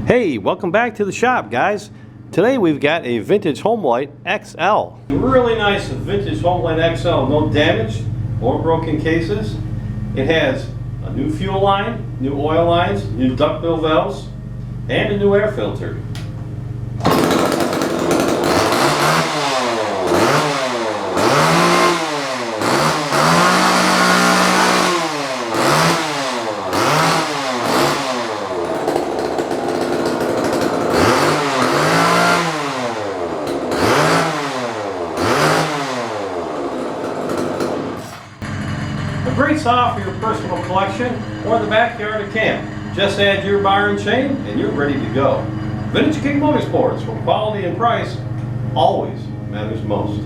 Hey, welcome back to the shop, guys. Today we've got a vintage Homelite XL. Really nice vintage Homelite XL, no damage or broken cases. It has a new fuel line, new oil lines, new duckbill valves, and a new air filter. A great saw for your personal collection or the backyard of camp. Just add your bar and chain and you're ready to go. Vintage King Motorsports, where quality and price always matters most.